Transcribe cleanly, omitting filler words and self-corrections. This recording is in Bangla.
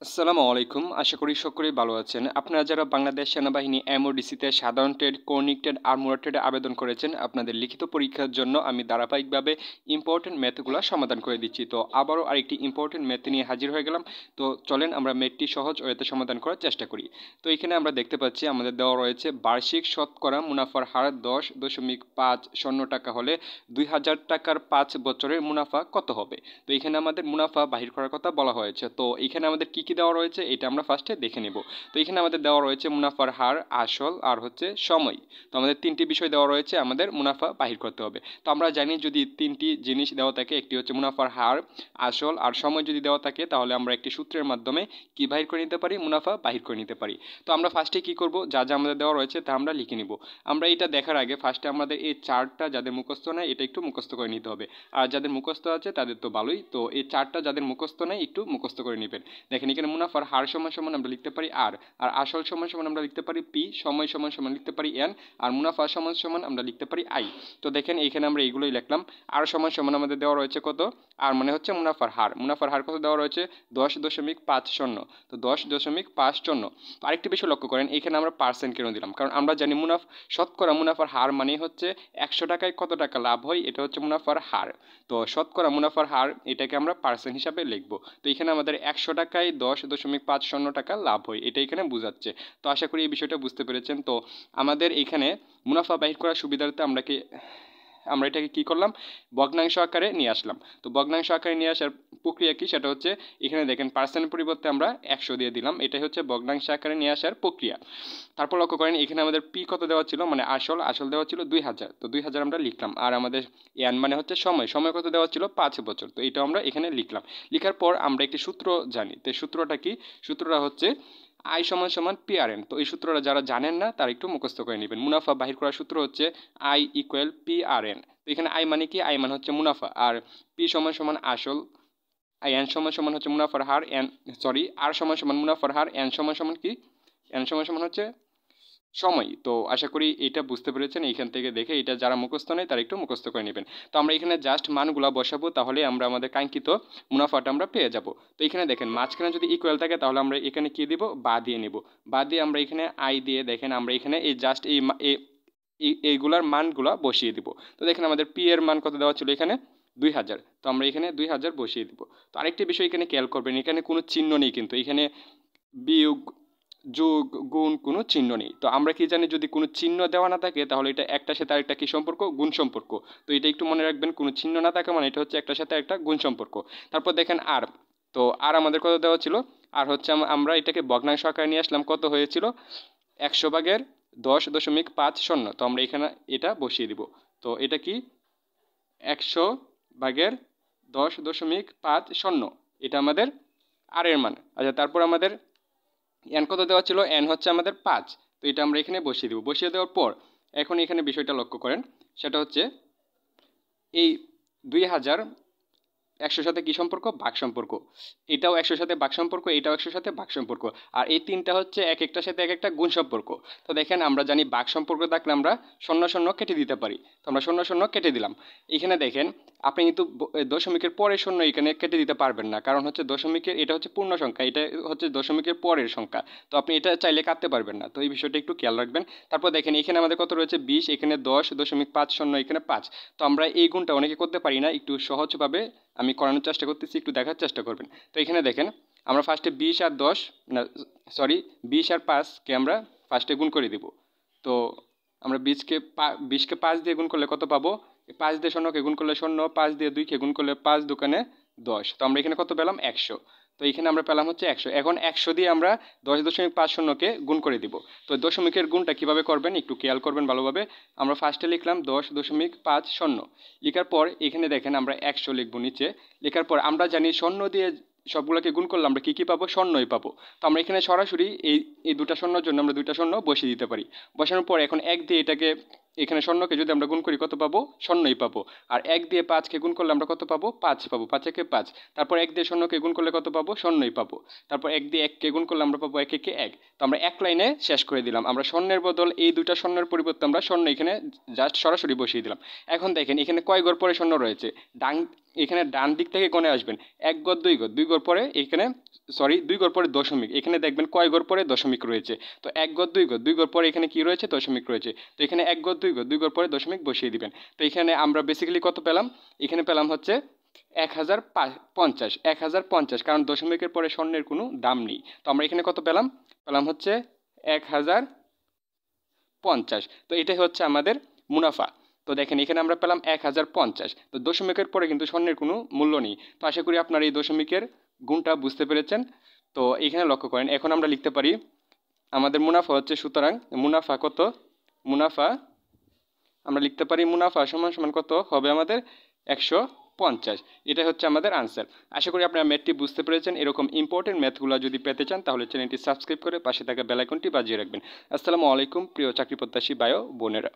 আসসালামু আলাইকুম। আশা করি সকলেই ভালো আছেন। আপনারা যারা বাংলাদেশ সেনাবাহিনী এমওডিসিতে সাধারণ ট্রেড, কর্নিক ট্রেড, আর্মোরার ট্রেডে আবেদন করেছেন, আপনাদের লিখিত পরীক্ষার জন্য আমি ধারাবাহিকভাবে ইম্পর্টেন্ট ম্যাথগুলো সমাধান করে দিচ্ছি। তো আবারও আরেকটি ইম্পর্টেন্ট ম্যাথ নিয়ে হাজির হয়ে গেলাম। তো চলেন আমরা ম্যাথটি সহজ ওয়েতে সমাধান করার চেষ্টা করি। তো এখানে আমরা দেখতে পাচ্ছি আমাদের দেওয়া রয়েছে বার্ষিক শতকরা মুনাফার হার 10.50 টাকা হলে 2000 টাকার 5 বছরের মুনাফা কত হবে। তো এখানে আমাদের মুনাফা বাহির করার কথা বলা হয়েছে। তো এখানে আমাদের কি দেওয়া রয়েছে এটা আমরা ফার্স্টে দেখে নেব। তো এখানে আমাদের দেওয়া রয়েছে মুনাফার হার, আসল আর হচ্ছে সময়। তো আমাদের তিনটি বিষয় দেওয়া রয়েছে, আমাদের মুনাফা বাহির করতে হবে। তো আমরা জানি যদি তিনটি জিনিস দেওয়া থাকে, একটি হচ্ছে মুনাফার হার, আসল আর সময় যদি দেওয়া থাকে, তাহলে আমরা একটি সূত্রের মাধ্যমে কি বাহির করে নিতে পারি, মুনাফা বাহির করে নিতে পারি। তো আমরা ফার্স্টে কি করব, যা যা আমাদের দেওয়া রয়েছে তা আমরা লিখে নিব। আমরা এটা দেখার আগে ফার্স্টে আমাদের এই চার্টটা যাদের মুখস্থ নেই এটা একটু মুখস্থ করে নিতে হবে। আর যাদের মুখস্থ আছে তাদের তো ভালোই। তো এই চার্টটা যাদের মুখস্থ নেই একটু মুখস্থ করে নেবেন। দেখেন এখানে মুনাফার হার সমান সমান আমরা লিখতে পারি আর আসল সমান সমান আমরা লিখতে পারি পি, সময় সমান সমান লিখতে পারি এন, আর মুনাফা সমান সমান আমরা লিখতে পারি আই। তো দেখেন এইখানে আমরা এইগুলোই লিখলাম। আর সমান সমান আমাদের দেওয়া রয়েছে কত, আর মানে হচ্ছে মুনাফার হার। মুনাফার হার কত দেওয়া রয়েছে 10.50। তো 10.50। তো আরেকটি বিষয় লক্ষ্য করেন, এখানে আমরা পার্সেন্ট কেন দিলাম, কারণ আমরা জানি শতকরা মুনাফার হার মানে হচ্ছে 100 টাকায় কত টাকা লাভ হয়, এটা হচ্ছে মুনাফার হার। তো শতকরা মুনাফার হার এটাকে আমরা পার্সেন্ট হিসাবে লিখব। তো এখানে আমাদের 100 টাকায় 10.50 টাকা লাভ হয়, এটা এখানে বোঝাচ্ছে। তো আশা করি এই বিষয়টা বুঝতে পেরেছেন। তো আমাদের এখানে মুনাফা বাহির করার সুবিধার্থে আমরা এটাকে কি করলাম, ভগ্নাংশ আকারে নিয়ে আসলাম। তো ভগ্নাংশ আকারে নিয়ে আসার প্রক্রিয়া কি, সেটা হচ্ছে এখানে দেখেন পার্সেন্টের পরিবর্তে আমরা 100 দিয়ে দিলাম। এটাই হচ্ছে ভগ্নাংশ আকারে নিয়ে আসার প্রক্রিয়া। তারপর লক্ষ্য করেন এখানে আমাদের পি কত দেওয়া ছিল, মানে আসল দেওয়া ছিল 2000। তো 2000 আমরা লিখলাম। আর আমাদের এন মানে হচ্ছে সময় কত দেওয়া ছিল 5 বছর। তো এটা আমরা এখানে লিখলাম। লিখার পর আমরা একটি সূত্র জানি। তো সূত্রটা কি, সূত্রটা হচ্ছে আই সমান সমান পিআরএন। তো এই সূত্রটা যারা জানেন না তারা একটু মুখস্থ করে নেবেন। মুনাফা বাহির করার সূত্র হচ্ছে আই ইকুয়াল পিআরএন। তো এখানে আই মানে কি, আই মানে হচ্ছে মুনাফা, আর পি সমান সমান আসল, এন সমান সমান হচ্ছে মুনাফার হার, আর সমান সমান মুনাফার হার, এন সমান সমান কি, এন সমান সমান হচ্ছে সময়। তো আশা করি এটা বুঝতে পেরেছেন। এইখান থেকে দেখে এটা যারা মুখস্থ নেই তারা একটু মুখস্থ করে নেবেন। তো আমরা এখানে জাস্ট মানগুলো বসাবো, তাহলে আমরা আমাদের কাঙ্ক্ষিত মুনাফাটা আমরা পেয়ে যাব। তো এখানে দেখেন মাঝখানে যদি ইকুয়াল থাকে তাহলে আমরা এখানে কি দিব, বা দিয়ে নেব। বা দিয়ে আমরা এখানে আই দিয়ে দেখেন আমরা এখানে এই জাস্ট এইগুলার মানগুলো বসিয়ে দিব। তো দেখেন আমাদের পি এর মান কত দেওয়া ছিল এখানে 2000। তো আমরা এখানে 2000 বসিয়ে দিব। তো আরেকটি বিষয় এখানে খেয়াল করবেন, এখানে কোনো চিহ্ন নেই, কিন্তু এখানে বিয়োগ, যোগ, গুণ কোনো চিহ্ন নেই। তো আমরা কি জানি, যদি কোনো চিহ্ন দেওয়া না থাকে তাহলে এটা একটার সাথে আরেকটা কি সম্পর্ক, গুণ সম্পর্ক। তো এটা একটু মনে রাখবেন, কোনো চিহ্ন না থাকা মানে এটা হচ্ছে একটার সাথে একটা গুণ সম্পর্ক। তারপর দেখেন আর, তো আর আমাদের কত দেওয়া ছিল, আর হচ্ছে আমরা এটাকে ভগ্নাংশ আকারে নিয়ে আসলাম। কত হয়েছিল 100/10.50। তো আমরা এখানে এটা বসিয়ে দিব। তো এটা কি 100/10.50, এটা আমাদের আর এর মান। আচ্ছা, তারপর আমাদের এন কত দেওয়া ছিল, এন হচ্ছে আমাদের 5। তো এটা আমরা এখানে বসিয়ে দেবো। বসিয়ে দেওয়ার পর এখন এখানে বিষয়টা লক্ষ্য করেন, সেটা হচ্ছে এই 2000 100 সাথে কি সম্পর্ক, ভাগ সম্পর্ক। এটাও 100 সাথে ভাগ সম্পর্ক, এটাও 100 সাথে ভাগ সম্পর্ক। আর এই তিনটা হচ্ছে এক একটার সাথে এক একটা গুণ সম্পর্ক। তো দেখেন আমরা জানি ভাগ সম্পর্ক থাকলে আমরা 0 কেটে দিতে পারি। তো আমরা 0 কেটে দিলাম। এখানে দেখেন আপনি কিন্তু দশমিকের পরের শূন্য এখানে কেটে দিতে পারবেন না, কারণ হচ্ছে দশমিকের এটা হচ্ছে পূর্ণ সংখ্যা, এটা হচ্ছে দশমিকের পরের সংখ্যা। তো আপনি এটা চাইলে কাটতে পারবেন না। তো এই বিষয়টা একটু খেয়াল রাখবেন। তারপর দেখেন এখানে আমাদের কত রয়েছে 20, এখানে 10.50, এখানে 5। তো আমরা এই গুণটা অনেকে করতে পারি না, একটু সহজভাবে আমি করানোর চেষ্টা করতেছি, একটু দেখার চেষ্টা করবেন। তো এখানে দেখেন আমরা ফার্স্টে 20 আর 5কে আমরা ফার্স্টে গুণ করে দিব। তো আমরা 20কে 5 দিয়ে গুণ করলে কত পাবো, 5 দিয়ে 0কে গুণ করলে 0, 5 দিয়ে 2কে গুণ করলে 5 দোকানে 10। তো আমরা এখানে কত পেলাম 100। তো এখানে আমরা পেলাম হচ্ছে 100। এখন 100 দিয়ে আমরা 10.50কে গুণ করে দিব। তো দশমিকের গুণটা কিভাবে করবেন একটু খেয়াল করবেন ভালোভাবে। আমরা ফার্স্টে লিখলাম 10.50। লেখার পর এখানে দেখেন আমরা 100 লিখবো নিচে। লেখার পর আমরা জানি 0 দিয়ে সবগুলোকে গুণ করলে আমরা কী পাবো, শূন্যই পাবো। তো আমরা এখানে সরাসরি এই দুটা শূন্যর জন্য আমরা দুইটা শূন্য বসিয়ে দিতে পারি। বসানোর পর এখন 1 দিয়ে এটাকে এখানে শূন্যকে যদি আমরা গুণ করি কত পাবো? শূন্যই পাবো। আর 1 দিয়ে 5কে গুণ করলে আমরা কত পাবো? 5 পাবো। 5 একে 5। তারপর 1 দিয়ে শূন্যকে গুণ করলে কত পাবো? শূন্যই পাবো। তারপর 1 দিয়ে 1কে গুণ করলে আমরা পাবো 1 একে 1। তো আমরা এক লাইনে শেষ করে দিলাম। আমরা শূন্যের বদল এই দুইটা শূন্যের পরিবর্তে আমরা শূন্য এখানে জাস্ট সরাসরি বসিয়ে দিলাম। এখন দেখেন এখানে কয় ঘর পরে শূন্য রয়েছে? এখানে ডান দিক থেকে গণে আসবেন 1 ঘর 2 ঘর 2 ঘর পরে এখানে 2 ঘর পরে দশমিক। এখানে দেখবেন কয় ঘর পরে দশমিক রয়েছে। তো 1 ঘর 2 ঘর 2 ঘর পরে এখানে কি রয়েছে? দশমিক রয়েছে। তো এখানে 1 ঘর 2 ঘর 2 ঘর পরে দশমিক বসিয়ে দিবেন। তো এখানে আমরা বেসিক্যালি কত পেলাম? এখানে পেলাম হচ্ছে 1050। 1050, কারণ দশমিকের পরে শূন্যের কোনো দাম নেই। তো আমরা এখানে কত পেলাম? পেলাম হচ্ছে 1050। তো এটাই হচ্ছে আমাদের মুনাফা। তো দেখেন এখানে আমরা পেলাম 1050। তো দশমিকের পরে কিন্তু শূন্যের কোনো মূল্য নেই। তো আশা করি আপনারা এই দশমিকের গুণটা বুঝতে পেরেছেন। তো এখানে লক্ষ্য করেন, এখন আমরা লিখতে পারি আমাদের মুনাফা হচ্ছে, সুতরাং মুনাফা কত? মুনাফা আমরা লিখতে পারি মুনাফা সমান সমান কত হবে আমাদের? 150। এটা হচ্ছে আমাদের আনসার। আশা করি আপনারা ম্যাথটি বুঝতে পেরেছেন। এরকম ইম্পর্টেন্ট ম্যাথগুলো যদি পেতে চান তাহলে চ্যানেলটি সাবস্ক্রাইব করে পাশে থাকা বেল আইকনটি বাজিয়ে রাখবেন। আসসালামু আলাইকুম প্রিয় চাকরি প্রত্যাশী ভাই ও বোনেরা।